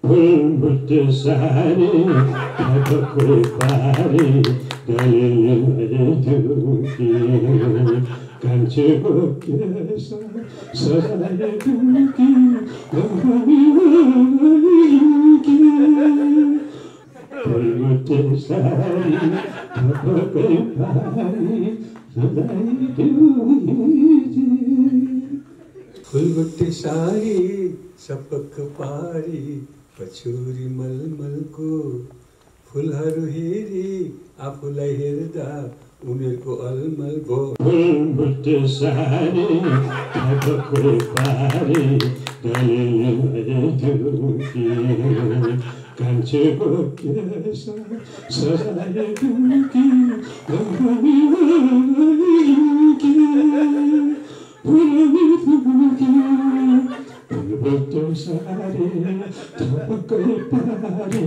फुलबुट्टे सारी थपक्कै पारी गलेले मैले ढुकी कान्छेको केश सजाए ढुकी फुलबुट्टे सारी थपक्कै पारी सजाए ढुकी फुलबुट्टे सारी सपक पारी पछुरी मलमलको फुलहरू हेरी आफूलाई हेर्दा उमेरको अलमल भो फुलबुट्टे सारी थपक्कै पारी गलेले मैले ढुकी कान्छेको केश सजाए ढुकी फुलबुट्टे सारी थपक्कै पारी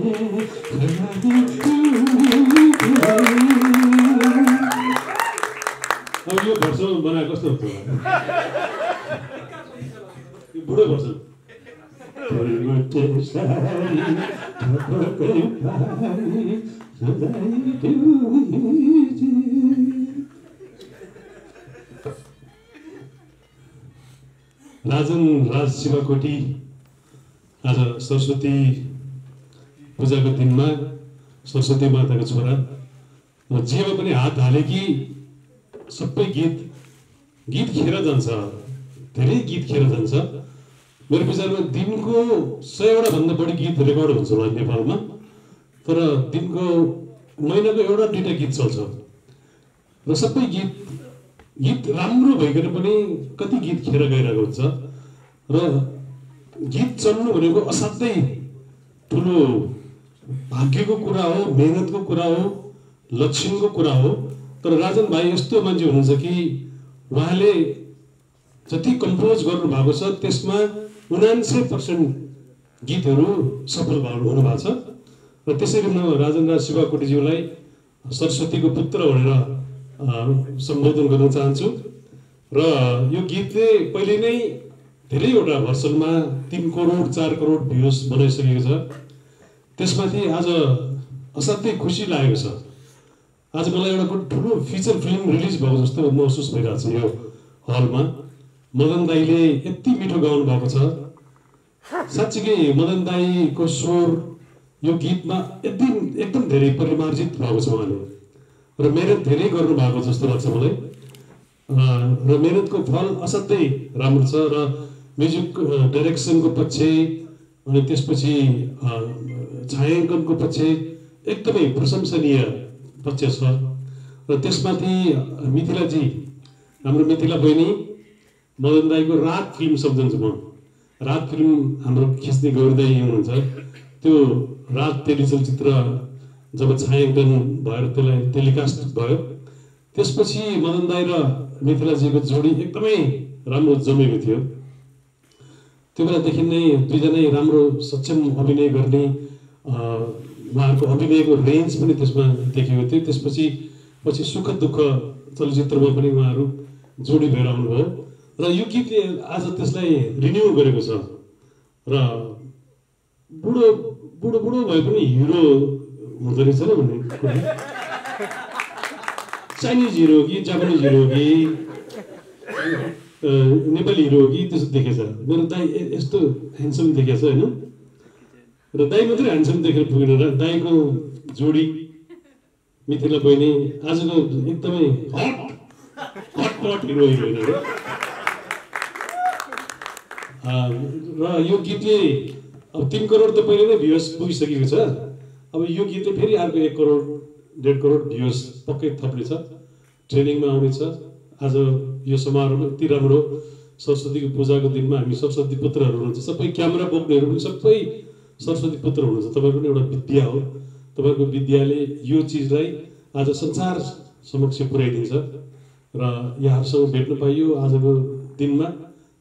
अब यो भर्सन बनाएको कस्तो हुन्छ यो बुढो भर्सन फुलबुट्टे सारी थपक्कै पारी सजाए ढुकी राजन राज शिवाकोटी आज सरस्वती पूजाको दिनमा सरस्वती माताको छोरा म जेमा पनि हात हाले कि सबै गीत खेर जान्छ, धेरै गीत खेर जान्छ। मेरो विचारमा दिनको 100वटा भन्दा बढी गीत रेकर्ड हुन्छ होला नेपालमा, तर दिनको महिनाको एउटा दुईटा गीत चल्छ र सबै गीत राम्रो भइकन पनि कति गीत खेर गइरहेको हुन्छ र गीत चल्नु भनेको असाध्यै ठुलो भाग्यको कुरा हो, मेहनतको कुरा हो, लक्षणको कुरा हो। तर राजन भाइ यस्तो मान्छे हुनुहुन्छ कि उहाँले जति कम्पोज गर्नु भएको छ त्यसमा 99% गीतहरू सफल हुनुभएको छ र त्यसैले म राजन राज शिवाकोटीज्यूलाई सरस्वतीको पुत्र भनेर सम्बोधन गर्न चाहन्छु। र यो गीतले पहिले नै धेरैवटा भर्सनमा 3 करोड 4 करोड भ्युज बनाइसकेको छ। त्यसमाथि आज असाध्यै खुसी लागेको छ। आज मलाई एउटा ठुलो फिचर फिल्म रिलिज भएको जस्तो महसुस भइरहेको छ यो हलमा। मदन दाईले यति मिठो गाउनु भएको छ, साँच्चीकै मदन दाईको स्वर यो गीतमा एकदम धेरै परिमार्जित भएको छ उहाँले र मेहनत धेरै गर्नु भएको जस्तो लाग्छ मलाई र मेहनतको फल असाध्यै राम्रो छ र म्युजिक डाइरेक्सनको पक्ष अनि त्यसपछि छायाङ्कनको पक्ष एकदमै प्रशंसनीय पक्ष छ र त्यसमाथि मिथिलाजी, हाम्रो मिथिला बहिनी मदन दाईको रात फिल्म सम्झन्छु म। रात फिल्म हाम्रो खिच्ने गौरी दाई हुनुहुन्छ, त्यो रात टेलिचलचित्र जब छायाङ्कन भएर त्यसलाई टेलिकास्ट भयो त्यसपछि मदन दाई र मिथिलाजीको जोडी एकदमै राम्रो जमेको थियो। त्यो बेलादेखि नै दुईजनै राम्रो सक्षम अभिनय गर्ने, उहाँहरूको अभिनयको रेन्ज पनि त्यसमा देखिएको थियो। त्यसपछि सुख दुःख चलचित्रमा पनि उहाँहरू जोडी भएर आउनुभयो र यो गीतले आज त्यसलाई रिन्यू गरेको छ र बुढो भए पनि हिरो हुँदो रहेछ र भन्ने चाइनिज हिरो हो कि जापानिज हिरो हो कि नेपाली हिरो हो कि त्यस्तो देखेछ। मेरो दाई यस्तो ह्यान्डसम देखेछ होइन, र दाई मात्रै ह्यान्डसम देखेर पुगेन र दाईको जोडी मिथिला बहिनी आजको एकदमै हट हिरो होइन र यो गीतले अब 3 करोड त पहिले नै भ्युज पुगिसकेको छ। अब यो गीतले फेरि अर्को 1 करोड 1.5 करोड भ्युज पक्कै थप्नेछ, ट्रेनिङमा आउनेछ। आज यो समारोहमा यति राम्रो सरस्वतीको पूजाको दिनमा हामी सरस्वती पुत्रहरू हुनुहुन्छ, सबै क्यामेरा बोक्नेहरू पनि सबै सरस्वती पुत्र हुनुहुन्छ। तपाईँको पनि एउटा विद्या हो, तपाईँको विद्याले यो चिजलाई आज संसार समक्ष पुर्याइदिन्छ र यहाँहरूसँग भेट्न पाइयो आजको दिनमा।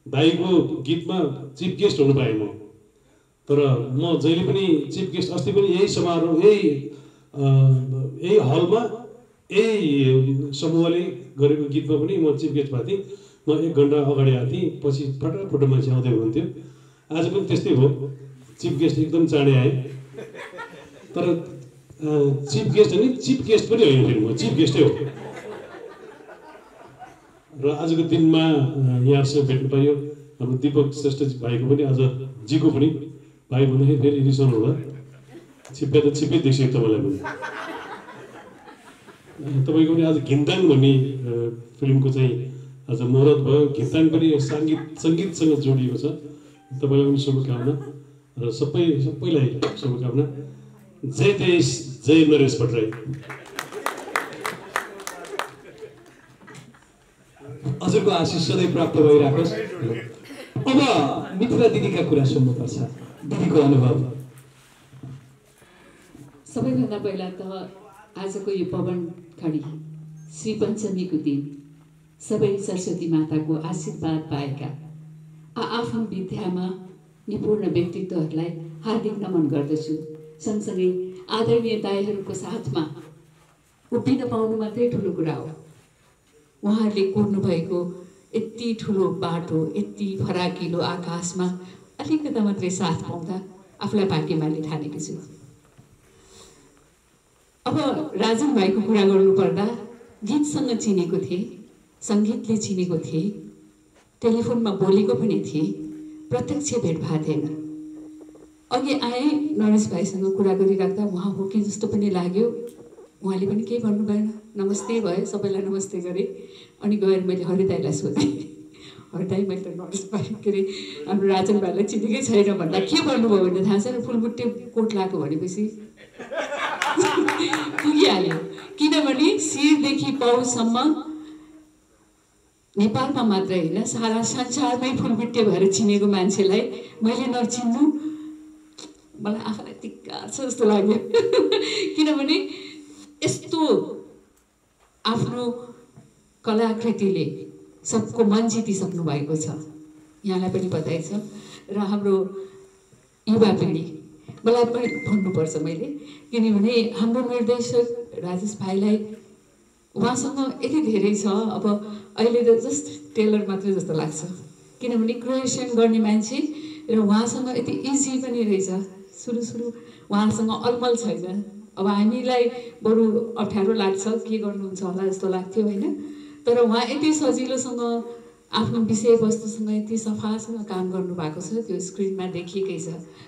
दाईको गीतमा चिफ गेस्ट हुनु पाएँ म, तर म जहिले पनि चिफ गेस्ट, अस्ति पनि यही समारोह यही हलमा यही समूहले गरेको गीतमा पनि म चिफ गेस्ट भएको थिएँ। म 1 घन्टा अगाडि आएको थिएँ, पछि फटाफट मान्छे आउँदै हुनुहुन्थ्यो। आज पनि त्यस्तै हो, चिफ गेस्ट एकदम चाँडै आए तर चिफ गेस्ट होइन चिफ गेस्ट पनि होइन फेरि म चिफ गेस्टै हो र आजको दिनमा यहाँसँग भेट्नु पाइयो हाम्रो दीपक श्रेष्ठ भाइको पनि आज जीको पनि भाइ भन्दाखेरि फेरि रिसाउनु होला छिप्पे त छिप्पै देखियो तपाईँलाई पनि तपाईँको पनि आज घिन्ताङ भन्ने फिल्मको चाहिँ आज मुहूर्त भयो घिन्ताङ पनि सङ्गीतसँग जोडिएको छ तपाईँलाई पनि शुभकामना र सबैलाई शुभकामना जय देश जय नरेश भट्टराई हजुरको आशिष सधैँ प्राप्त भइराखोस्। अब मित्र दिदीका कुरा सुन्नुपर्छ दिदीको अनुभव। सबैभन्दा पहिला त आजको यो पवन खडी श्री पञ्चमीको दिन सबै सरस्वती माताको आशीर्वाद पाएका आफ्नो विद्यामा निपुण व्यक्तित्वहरूलाई हार्दिक नमन गर्दछु। सँगसँगै आदरणीय दाइहरूको साथमा उभिन पाउनु मात्रै ठुलो कुरा हो। उहाँहरूले कुर्नु भएको यति ठुलो बाटो यति फराकिलो आकाशमा अलिकता मात्रै साथ पाउँदा आफूलाई भाग्यमानी ठानेकी छु। अब राजन भाइको कुरा गर्नुपर्दा गीतसँग चिनेको थिएँ, सङ्गीतले चिनेको थिएँ, टेलिफोनमा बोलेको पनि थिएँ, प्रत्यक्ष भेट भएको थिएन। अघि आएँ नरेश भाइसँग कुरा गरिराख्दा उहाँ हो कि जस्तो पनि लाग्यो। उहाँले पनि केही भन्नु भएन, नमस्ते भयो, सबैलाई नमस्ते गरेँ। अनि गएर मैले हरिदाईलाई सोधेँ, हरिदाई मैले त नरेश भाइ के अरे हाम्रो राजन भाइलाई चिनेकै छैन भन्दा के भन्नुभयो भने थाहा छैन, फुलबुट्टे कोट लगाएको भनेपछि पुगिहाल्यो। किनभने शिरदेखि पाउसम्म नेपालमा मात्रै होइन सारा संसारमै फुलबुट्टे भएर चिनेको मान्छेलाई मैले नचिन्नु मलाई आफूलाई धिक्कार छ जस्तो लाग्यो। किनभने यस्तो आफ्नो कलाकृतिले सबको मन जितिसक्नु भएको छ, यहाँलाई पनि बधाई छ। र हाम्रो युवा पिँढी मलाई पनि भन्नुपर्छ मैले, किनभने हाम्रो निर्देशक राजेश भाइलाई उहाँसँग यति धेरै छ। अब अहिले त जस्ट टेलर मात्रै जस्तो लाग्छ, किनभने क्रिएसन गर्ने मान्छे र उहाँसँग यति इजी पनि रहेछ। सुरु उहाँसँग अलमल छैन। अब हामीलाई बरु अप्ठ्यारो लाग्छ के गर्नुहुन्छ होला जस्तो लाग्थ्यो होइन, तर उहाँ यति सजिलोसँग आफ्नो विषयवस्तुसँग यति सफासँग काम गर्नुभएको छ, त्यो स्क्रिनमा देखिएकै छ।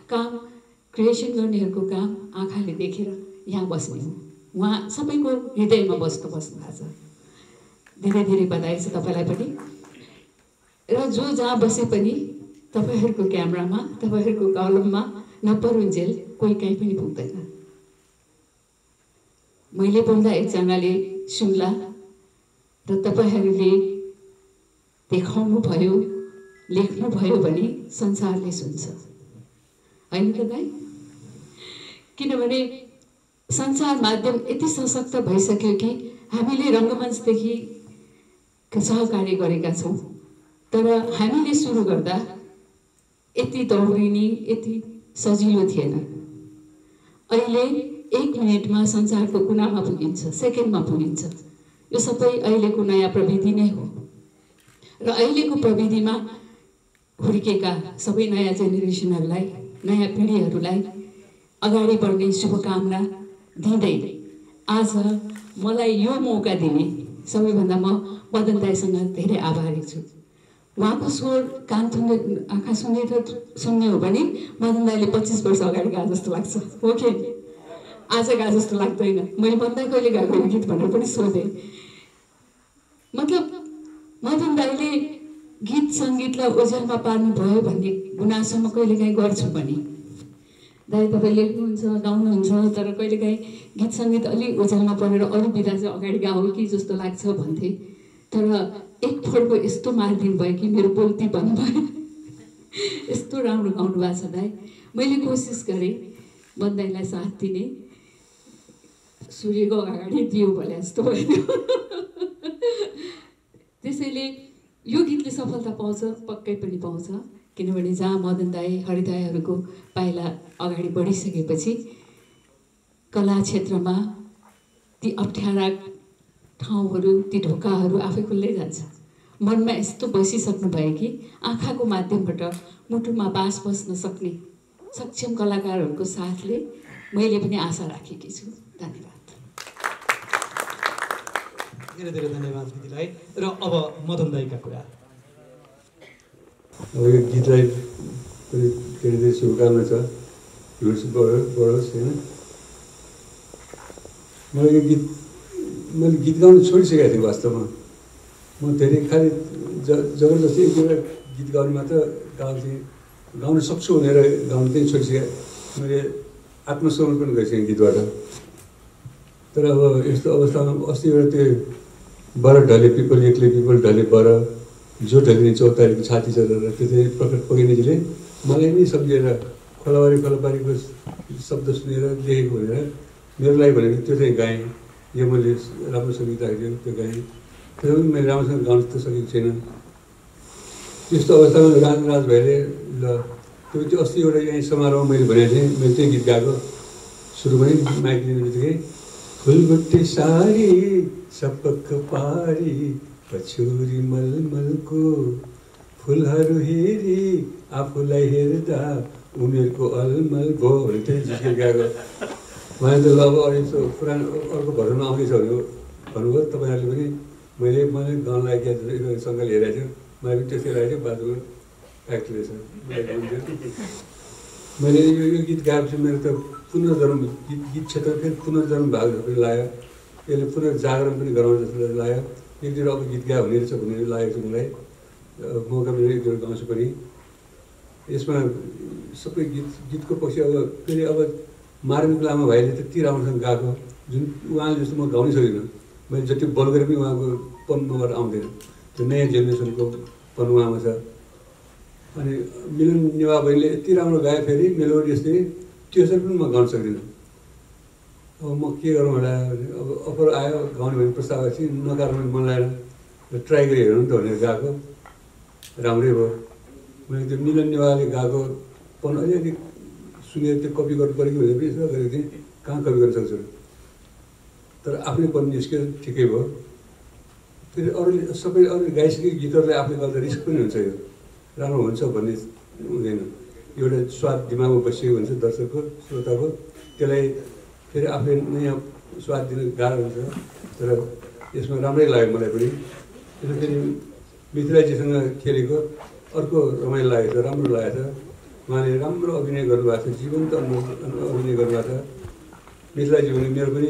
काम क्रिएसन गर्नेहरूको काम आँखाले देखेर यहाँ बस्ने हो, उहाँ सबैको हृदयमा बस्नु भएको छ। धेरै धेरै बधाई छ तपाईँलाई पनि। र जो जहाँ बसे पनि तपाईँहरूको क्यामेरामा तपाईँहरूको कलममा नपरुन्जेल कोही कहीँ पनि पुग्दैन। मैले बोल्दा एकजनाले सुन्ला र तपाईँहरूले देखाउनु भयो लेख्नु भयो भने संसारले सुन्छ, होइन त दाइ? किनभने संसार माध्यम यति सशक्त भइसक्यो कि हामीले रङ्गमञ्चदेखि सहकार्य गरेका छौँ, तर हामीले सुरु गर्दा यति दौडिने यति सजिलो थिएन। अहिले 1 मिनेटमा संसारको कुनामा पुगिन्छ, सेकेन्डमा पुगिन्छ। यो सबै अहिलेको नयाँ प्रविधि नै हो र अहिलेको प्रविधिमा हुर्केका सबै नयाँ जेनेरेसनहरूलाई, नयाँ पिँढीहरूलाई अगाडि बढ्ने शुभकामना दिँदै आज मलाई यो मौका दिने सबैभन्दा म मदन दाइसँग धेरै आभारी छु। उहाँको स्वर कान सुन्ने आँखा सुन्ने हो भने मदन दाइले 25 वर्ष अगाडि गए जस्तो लाग्छ, हो कि आज गए जस्तो लाग्दैन। मैले भन्दा कहिले गाएको गीत भनेर पनि सोधेँ। मतलब मदन दाइले गीत सङ्गीतलाई ओझेलमा पार्नु भयो भन्ने गुनासो म कहिलेकाहीँ गर्छु भने, दाइ तपाईँ लेख्नुहुन्छ गाउनुहुन्छ तर कहिलेकाहीँ गीत सङ्गीत अलिक ओझेलमा परेर अरू विधा चाहिँ अगाडि गाऊ कि जस्तो लाग्छ भन्थे। तर एकपल्टको यस्तो मारिदिनु भयो कि मेरो बोल्ती बन्द भयो। यस्तो राम्रो गाउनु भएको छ दाइ। मैले कोसिस गरेँ बन्दाइलाई साथ दिने, सूर्यको अगाडि दियो भने जस्तो भयो। त्यसैले यो गीतले सफलता पाउँछ, पक्कै पनि पाउँछ। किनभने जहाँ मदन दाई हरिदाईहरूको पाइला अगाडि बढिसकेपछि कला क्षेत्रमा ती अप्ठ्यारा ठाउँहरू ती ढोकाहरू आफै खुल्दै जान्छ। मनमा यस्तो बसिसक्नु भयो कि आँखाको माध्यमबाट मुटुमा बास बस्न सक्ने सक्षम कलाकारहरूको साथले मैले पनि आशा राखेकी छु। धन्यवाद। धेरै धेरै धन्यवाद दिदीलाई। र अब मदन दाईका कुरा। अब यो गीतलाई पनि धेरै धेरै शुभकामना छ, बढोस् होइन। मैले गीत गाउनु छोडिसकेको थिएँ वास्तवमा। म धेरै खालि जबरजस्ती एक दुईवटा गीत गाउने मात्र गाउँथेँ, गाउन सक्छु भनेर गाउनु चाहिँ छोडिसकेँ। मैले आत्मसमर्पण गरिसकेँ गीतबाट। तर अब यस्तो अवस्थामा अस्ति एउटा त्यो बर ढले पिपल एक्लै पिपल ढले बर जो ढलिने चौतारीको छाती छ त्यो चाहिँ प्रकट पगिनीजीले मलाई नै सम्झेर खोलाबारीको शब्द सुनेर लेखेको भनेर मेरो लागि भनेर त्यो चाहिँ गाएँ। यो मैले राम्रो सङ्गीत राखेको त्यो गाएँ। त्यो पनि मैले राम्रोसँग गाउन त सकेको छैन। त्यस्तो अवस्थामा राज भाइले ल त्यो अस्ति एउटा यहीँ समारोहमा मैले भनेको थिएँ, मैले त्यही गीत गाएको सुरुमै माइक लिने बित्तिकै फुलबुट्टे सारी सपक्क पारी पछौरी मलमलको फुलहरू हेरी आफूलाई हेर्दा उमेरको अलमल भयो भने त्यही गीत गाएको। मैले त ल अब यसो पुरानो अर्को भजनमा आउँदैछ भने भन्नुभयो तपाईँहरूले पनि। मैले गाउन लागेको सङ्कल हेरेको थियो, मैले पनि त्यस्तै लागेको थियो। बाजुको फ्याक्ट्री रहेछ मैले यो गीत गाएपछि मेरो त पुनर्जन्म गीत क्षेत्र फेरि पुनर्जन्म भएको जस्तो लाग्यो। यसले पुनर्जागरण पनि गराउने जस्तो लाग्यो। एक दुईवटा अब गीत गायो हुने रहेछ भन्ने लागेको छ मलाई। मौका मिलेर एक दुईवटा गाउँछु पनि। यसमा सबै गीतको पछि अब फेरि अब मार्मिक लामा भाइले त्यति राम्रोसँग गाएको जुन उहाँले जस्तो म गाउनै सकिनँ। मैले जति बल गरेर पनि उहाँको पन मबाट आउँदैन। त्यो नयाँ जेनेरेसनको पन उहाँमा छ। अनि मिलन नेवा बहिनीले यति राम्रो गायो फेरि मेलोडी यस्तै त्यसरी पनि म गाउन सक्दिनँ। अब म के गरौँ होला। अब अफर आयो गाउने भन्ने प्रस्ताव आएपछि नगाएर मैले मन लागेर ट्राई गरी हेरौँ त भनेर गएको, राम्रै भयो। मैले त्यो मिलन नेवाले गाएको पन अलिअलि सुनेर त्यो कपी गर्नु पऱ्यो कि भनेर पनि यसो गरेको थिएँ। कहाँ कपी गर्न सक्छु, तर आफ्नै पन निस्क्यो, ठिकै भयो। फेरि अरूले सबै अरूले गाइसकेको गीतहरूलाई आफूले गर्दा रिस्क पनि हुन्छ। यो राम्रो हुन्छ भन्ने हुँदैन। एउटा स्वाद दिमागमा बसिएको हुन्छ दर्शकको श्रोताको, त्यसलाई फेरि आफूले नयाँ स्वाद दिन गाह्रो हुन्छ। तर यसमा राम्रै लाग्यो मलाई पनि। त्यसो फेरि मिथिलाजीसँग खेलेको अर्को रमाइलो लागेको छ, राम्रो लागेको छ। उहाँले राम्रो अभिनय गर्नुभएको छ, जीवन्त अभिनय गर्नुभएको छ। मिथिलाजी भने मेरो पनि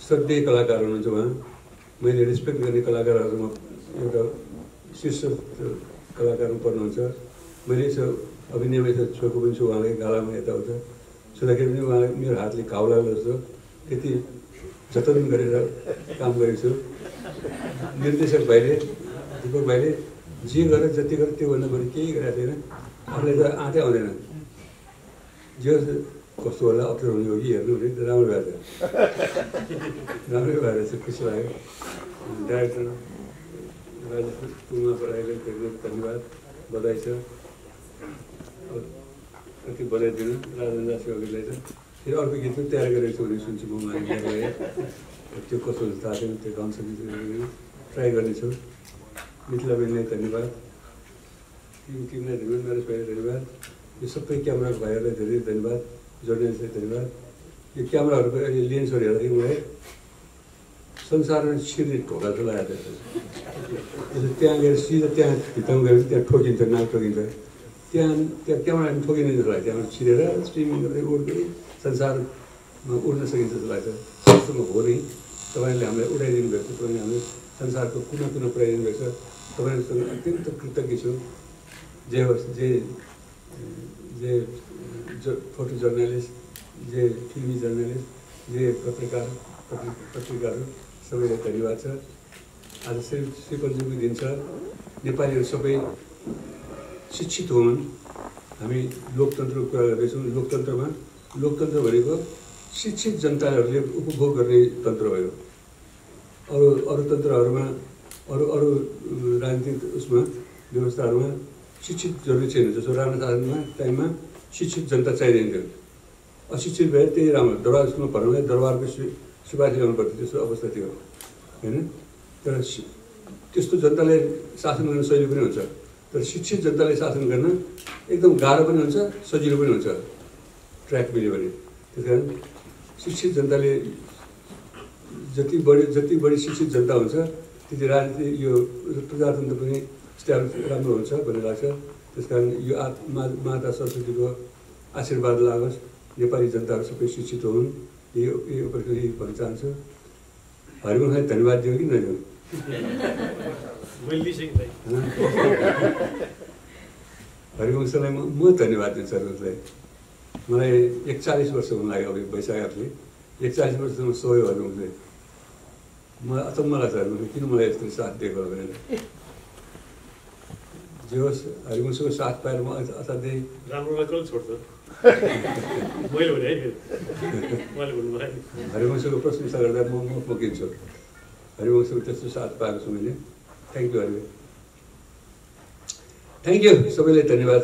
श्रद्धेय कलाकार हुनुहुन्छ उहाँ। मैले रेस्पेक्ट गर्ने कलाकारहरूमा एउटा शीर्ष कलाकारमा पर्नुहुन्छ। मैले यसो अभिनयमा यसो छोएको पनि छु उहाँलाई, गालामा यताउता छुँदाखेरि पनि उहाँलाई मेरो हातले घाउ लाग्यो जस्तो त्यति जतन गरेर काम गरेको छु। निर्देशक भाइले दीपक भाइले जे गरेर जति गरेर त्योभन्दा बढी केही गरेको छैन। आफूलाई त आँटै आउँदैन। जे कस्तो होला अप्ठ्यारो हुने हो कि हेर्नु भने राम्रो भएको छ, राम्रै भएर चाहिँ खुसी लाग्यो। डाइरेक्टर राजेश पुमा पढाइले धेरै धन्यवाद, बधाई छ। कति बधाइदिनु राजेन्द्र सेवकीलाई त। फेरि अर्को गीत पनि तयार गरेको छु भने सुन्छु म उहाँलाई। त्यो कस्तो हुन्छ थाहा छैन, त्यो गाउन सकिन्छ ट्राई गर्नेछु। मिथिला बहिनीलाई धन्यवाद, टिमलाई धन्यवाद, नरेश भाइलाई धन्यवाद, यो सबै क्यामेरा भाइहरूलाई धेरै धन्यवाद, जर्नलिस्टलाई धन्यवाद। यो क्यामेराहरूको अहिले लेन्सहरू हेर्दाखेरि मलाई संसारमा छिर्ने ढोका जस्तो लागेको छ। त्यहाँ गएर सिधा त्यहाँ भित्तामा गएर त्यहाँ ठोकिन्छ, नाक ठोकिन्छ। त्यहाँ क्यामेरा पनि ठोकिने जस्तो लाग्छ। त्यहाँबाट छिरेर स्ट्रिमिङ गर्दै उड्दै संसारमा उड्न सकिन्छ जस्तो लाग्छ। त्यस्तोमा हो नि, तपाईँहरूले हामीलाई उडाइदिनु भएको छ, तपाईँले हामीले संसारको कुना कुना पुऱ्याइदिनु भएको छ। तपाईँहरूसँग अत्यन्त कृतज्ञ छु। जे होस्, जे फोटो जर्नलिस्ट, जे फिल्मी जर्नलिस्ट, जे पत्रिकाहरू सबैलाई धन्यवाद छ। आज श्री पञ्चमीको दिन छ। नेपालीहरू सबै शिक्षित हुन्। हामी लोकतन्त्रको कुरा गर्दैछौँ। लोकतन्त्र भनेको शिक्षित जनताहरूले उपभोग गर्ने तन्त्र भयो। अरू तन्त्रहरूमा अरू राजनीतिक उसमा व्यवस्थाहरूमा शिक्षित जरुरी छैन। जस्तो राणा शासनमा टाइममा शिक्षित जनता चाहिँदैन थियो। अशिक्षित भए त्यही राम्रो। दरबार स्कुलमा पढाउनलाई दरबारको सिफारिस गर्नु पर्थ्यो, त्यस्तो अवस्था थियो होइन। तर त्यस्तो जनतालाई शासन गर्ने शैली पनि हुन्छ। तर शिक्षित जनताले शासन गर्न एकदम गाह्रो पनि हुन्छ, सजिलो पनि हुन्छ ट्र्याक मिल्यो भने। त्यस कारण शिक्षित जनताले जति बढी शिक्षित जनता हुन्छ त्यति राजनीति यो प्रजातन्त्र पनि इस्टाब्लिस राम्रो हुन्छ भन्ने लाग्छ। त्यस कारण यो माता सरस्वतीको आशीर्वाद लागोस्, नेपाली जनताहरू सबै शिक्षित हुन्, यही भन्न चाहन्छु। हरिवंशलाई धन्यवाद दिउँ कि नदिउँ? हरिवंशलाई म धन्यवाद दिन्छु। हरिवंशलाई मलाई 41 वर्ष हुन लाग्यो अब वैशाखले 41 वर्षसम्म सोयो हरिवंशले। मलाई अचम्म लाग्छ हरिवंशले किन मलाई यस्तो साथ दिएको भनेर। जे होस् हरिवंशको साथ पाएर म असाध्यै हरिवंशको प्रशंसा गर्दा म पोकिन्छु। हरिवंशको त्यस्तो साथ पाएको छु मैले। Thank you Harivansh, thank you सबैलाई धन्यवाद।